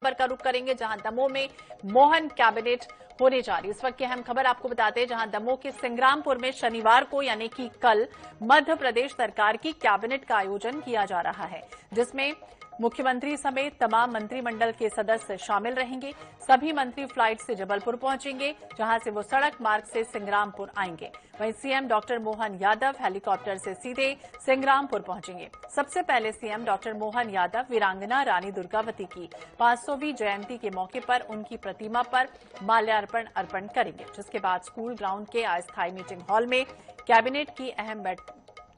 खबर का रुख करेंगे जहां दमोह में मोहन कैबिनेट होने जा रही है। इस वक्त की अहम खबर आपको बताते हैं जहां दमोह के सिंग्रामपुर में शनिवार को यानी कि कल मध्य प्रदेश सरकार की कैबिनेट का आयोजन किया जा रहा है, जिसमें मुख्यमंत्री समेत तमाम मंत्रिमंडल के सदस्य शामिल रहेंगे। सभी मंत्री फ्लाइट से जबलपुर पहुंचेंगे, जहां से वो सड़क मार्ग से सिंग्रामपुर आएंगे। वहीं CM doctor Mohan Yadav helicopter से सीधे सिंग्रामपुर पहुंचेंगे। सबसे पहले सीएम डॉक्टर मोहन यादव वीरांगना रानी दुर्गावती की 500वीं जयंती के मौके पर उनकी प्रतिमा पर माल्यार्पण अर्पण करेंगे, जिसके बाद स्कूल ग्राउंड के अस्थायी मीटिंग हॉल में कैबिनेट की अहम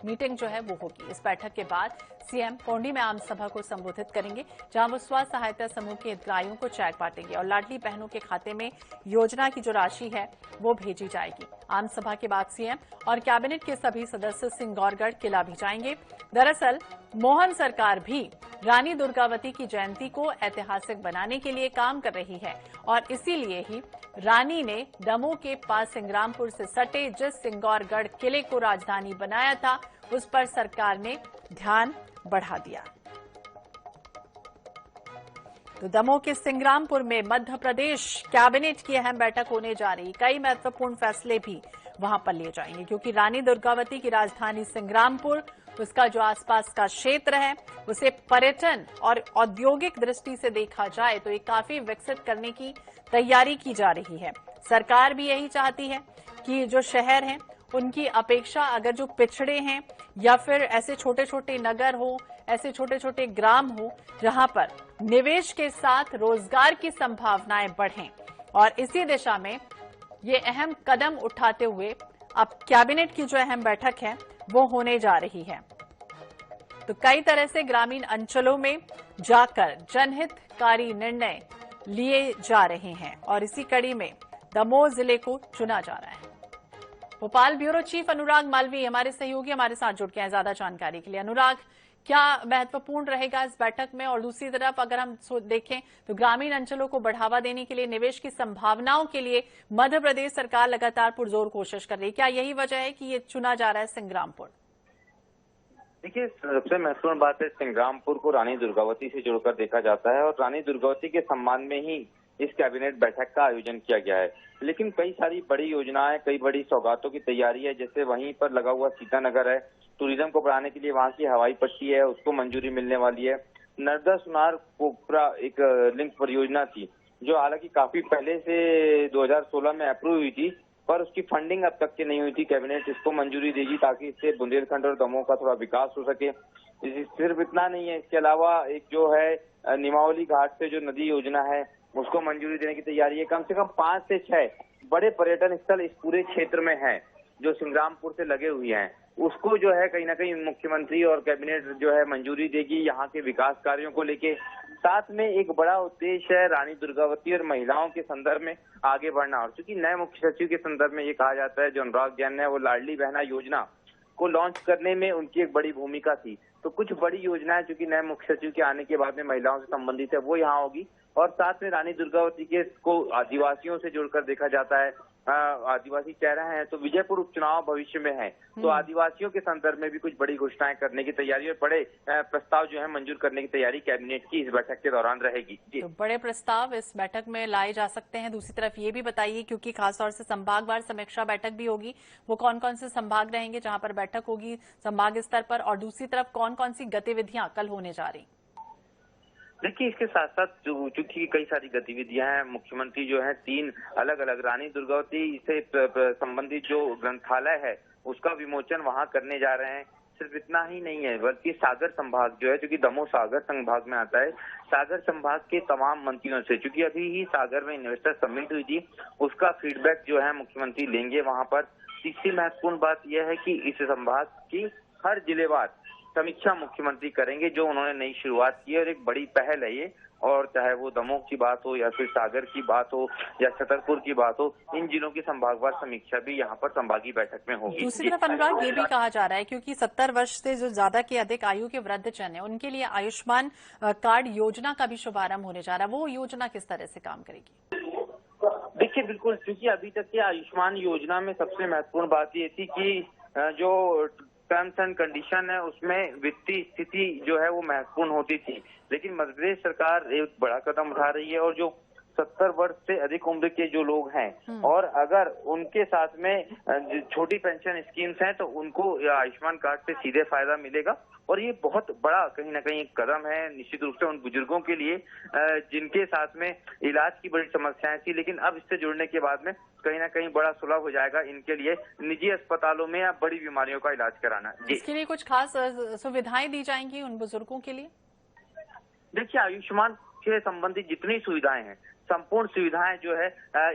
मीटिंग जो है वो होगी। इस बैठक के बाद सीएम पौंडी में आम सभा को संबोधित करेंगे, जहां वो स्व सहायता समूह के हितग्राहियों को चेक बांटेंगे और लाडली बहनों के खाते में योजना की जो राशि है वो भेजी जाएगी। आम सभा के बाद सीएम और कैबिनेट के सभी सदस्य सिंगौरगढ़ किला भी जाएंगे। दरअसल मोहन सरकार भी रानी दुर्गावती की जयंती को ऐतिहासिक बनाने के लिए काम कर रही है और इसीलिए ही रानी ने दमोह के पास सिंग्रामपुर से सटे जिस सिंगौरगढ़ किले को राजधानी बनाया था, उस पर सरकार ने ध्यान बढ़ा दिया। तो दमोह के सिंग्रामपुर में मध्य प्रदेश कैबिनेट की अहम बैठक होने जा रही। कई महत्वपूर्ण फैसले भी वहां पर लिए जाएंगे, क्योंकि रानी दुर्गावती की राजधानी सिंग्रामपुर, उसका जो आसपास का क्षेत्र है उसे पर्यटन और औद्योगिक दृष्टि से देखा जाए तो ये काफी विकसित करने की तैयारी की जा रही है। सरकार भी यही चाहती है कि जो शहर हैं उनकी अपेक्षा अगर जो पिछड़े हैं या फिर ऐसे छोटे छोटे नगर हो, ऐसे छोटे छोटे ग्राम हो जहां पर निवेश के साथ रोजगार की संभावनाएं बढ़ें, और इसी दिशा में ये अहम कदम उठाते हुए अब कैबिनेट की जो अहम बैठक है वो होने जा रही है। तो कई तरह से ग्रामीण अंचलों में जाकर जनहितकारी निर्णय लिए जा रहे हैं और इसी कड़ी में दमोह जिले को चुना जा रहा है। भोपाल ब्यूरो चीफ अनुराग मालवीय हमारे सहयोगी हमारे साथ जुड़ गए हैं ज्यादा जानकारी के लिए। अनुराग, क्या महत्वपूर्ण रहेगा इस बैठक में, और दूसरी तरफ अगर हम देखें तो ग्रामीण अंचलों को बढ़ावा देने के लिए, निवेश की संभावनाओं के लिए मध्य प्रदेश सरकार लगातार पुरजोर कोशिश कर रही है। क्या यही वजह है कि ये चुना जा रहा है सिंग्रामपुर? देखिए, सबसे महत्वपूर्ण बात है सिंग्रामपुर को रानी दुर्गावती से जोड़कर देखा जाता है और रानी दुर्गावती के सम्मान में ही इस कैबिनेट बैठक का आयोजन किया गया है। लेकिन कई सारी बड़ी योजनाएं, कई बड़ी सौगातों की तैयारी है। जैसे वहीं पर लगा हुआ सीतानगर है, टूरिज्म को बढ़ाने के लिए वहां की हवाई पट्टी है, उसको मंजूरी मिलने वाली है। नर्मदा सुनार पोखरा एक लिंक परियोजना थी जो हालांकि काफी पहले से 2016 में अप्रूव हुई थी, पर उसकी फंडिंग अब तक की नहीं हुई थी। कैबिनेट इसको मंजूरी देगी ताकि इससे बुंदेलखंड और दमोह का थोड़ा विकास हो सके। सिर्फ इतना नहीं है, इसके अलावा एक जो है निमावली घाट से जो नदी योजना है उसको मंजूरी देने की तैयारी है। कम से कम 5 से 6 बड़े पर्यटन स्थल इस पूरे क्षेत्र में हैं जो सिंग्रामपुर से लगे हुए हैं। उसको जो है कहीं ना कहीं मुख्यमंत्री और कैबिनेट जो है मंजूरी देगी यहाँ के विकास कार्यों को लेके। साथ में एक बड़ा उद्देश्य है रानी दुर्गावती और महिलाओं के संदर्भ में आगे बढ़ना। और चूंकि नए मुख्य सचिव के संदर्भ में ये कहा जाता है जो अनुराग जैन है, वो लाडली बहना योजना को लॉन्च करने में उनकी एक बड़ी भूमिका थी। तो कुछ बड़ी योजनाएं चूंकि नए मुख्य सचिव के आने के बाद में महिलाओं से संबंधित है वो यहाँ होगी। और साथ में रानी दुर्गावती के को आदिवासियों से जोड़कर देखा जाता है। आदिवासी चेहरा है तो विजयपुर उपचुनाव भविष्य में है, तो आदिवासियों के संदर्भ में भी कुछ बड़ी घोषणाएं करने की तैयारी और बड़े प्रस्ताव जो है मंजूर करने की तैयारी कैबिनेट की इस बैठक के दौरान रहेगी। तो बड़े प्रस्ताव इस बैठक में लाए जा सकते हैं। दूसरी तरफ ये भी बताइए, क्योंकि खासतौर से संभागवार समीक्षा बैठक भी होगी, वो कौन कौन से संभाग रहेंगे जहां पर बैठक होगी संभाग स्तर पर, और दूसरी तरफ कौन कौन सी गतिविधियां कल होने जा रही? देखिए, इसके साथ साथ चूंकि कई सारी गतिविधियां हैं, मुख्यमंत्री जो है 3 अलग अलग रानी दुर्गावती से संबंधित जो ग्रंथालय है उसका विमोचन वहां करने जा रहे हैं। सिर्फ इतना ही नहीं है, बल्कि सागर संभाग जो है, क्योंकि दमोह सागर संभाग में आता है, सागर संभाग के तमाम मंत्रियों से, क्योंकि अभी ही सागर में इन्वेस्टर समिट हुई थी, उसका फीडबैक जो है मुख्यमंत्री लेंगे वहां पर। तीसरी महत्वपूर्ण बात यह है कि इस संभाग की हर जिलेवार समीक्षा मुख्यमंत्री करेंगे, जो उन्होंने नई शुरुआत की है और एक बड़ी पहल है ये। और चाहे वो दमोह की बात हो या फिर सागर की बात हो या छतरपुर की बात हो, इन जिलों की संभागवार समीक्षा भी यहाँ पर संभागीय बैठक में होगी। दूसरी तरफ अनुराग, ये भी कहा जा रहा है क्योंकि 70 वर्ष से जो ज्यादा के अधिक आयु के वृद्धजन है उनके लिए आयुष्मान कार्ड योजना का भी शुभारंभ होने जा रहा है। वो योजना किस तरह से काम करेगी? देखिए, बिल्कुल, क्योंकि अभी तक की आयुष्मान योजना में सबसे महत्वपूर्ण बात ये थी कि जो टर्म्स एंड कंडीशन है उसमें वित्तीय स्थिति जो है वो महत्वपूर्ण होती थी, लेकिन मध्य प्रदेश सरकार एक बड़ा कदम उठा रही है और जो 70 वर्ष से अधिक उम्र के जो लोग हैं और अगर उनके साथ में छोटी पेंशन स्कीम्स हैं तो उनको आयुष्मान कार्ड से सीधे फायदा मिलेगा। और ये बहुत बड़ा कहीं ना कहीं एक कदम है निश्चित रूप से उन बुजुर्गों के लिए जिनके साथ में इलाज की बड़ी समस्याएं थी, लेकिन अब इससे जुड़ने के बाद में कहीं ना कहीं बड़ा सुलभ हो जाएगा इनके लिए निजी अस्पतालों में या बड़ी बीमारियों का इलाज कराना। इसके लिए कुछ खास सुविधाएं दी जाएंगी उन बुजुर्गों के लिए? देखिए, आयुष्मान से संबंधित जितनी सुविधाएं हैं, संपूर्ण सुविधाएं जो है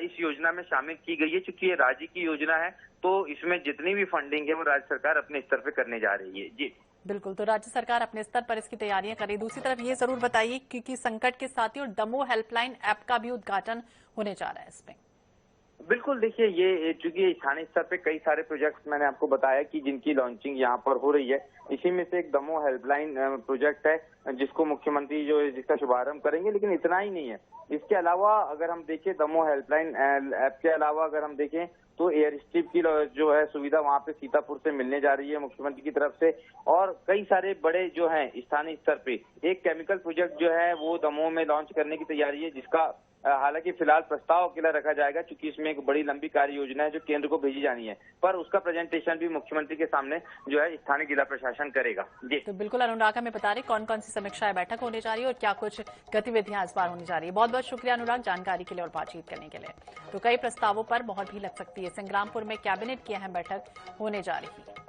इस योजना में शामिल की गई है। चूंकि ये राज्य की योजना है तो इसमें जितनी भी फंडिंग है वो राज्य सरकार अपने स्तर पे करने जा रही है। जी बिल्कुल, तो राज्य सरकार अपने स्तर पर इसकी तैयारियां करे। दूसरी तरफ ये जरूर बताइए क्योंकि संकट के साथ ही और दमोह हेल्पलाइन ऐप का भी उद्घाटन होने जा रहा है इसमें। बिल्कुल, देखिए ये चूंकि स्थानीय स्तर पे कई सारे प्रोजेक्ट्स मैंने आपको बताया कि जिनकी लॉन्चिंग यहाँ पर हो रही है, इसी में से एक दमोह हेल्पलाइन प्रोजेक्ट है जिसको मुख्यमंत्री जो है जिसका शुभारंभ करेंगे। लेकिन इतना ही नहीं है, इसके अलावा अगर हम देखें दमोह हेल्पलाइन ऐप के अलावा अगर हम देखें तो एयर स्ट्रिप की जो है सुविधा वहाँ पे सीतापुर से मिलने जा रही है मुख्यमंत्री की तरफ से। और कई सारे बड़े जो हैं स्थानीय स्तर पे एक केमिकल प्रोजेक्ट जो है वो दमोह में लॉन्च करने की तैयारी है, जिसका हालांकि फिलहाल प्रस्ताव अकेला रखा जाएगा क्योंकि इसमें एक बड़ी लंबी कार्य योजना है जो केंद्र को भेजी जानी है, पर उसका प्रेजेंटेशन भी मुख्यमंत्री के सामने जो है स्थानीय जिला प्रशासन करेगा। जी तो बिल्कुल अनुराग हमें बता रहे कौन कौन सी समीक्षा बैठक होने जा रही है और क्या कुछ गतिविधियां इस बार होने जा रही है। बहुत बहुत शुक्रिया अनुराग जानकारी के लिए और बातचीत करने के लिए। तो कई प्रस्तावों पर मोहर भी लग सकती है। संग्रामपुर में कैबिनेट की अहम बैठक होने जा रही है।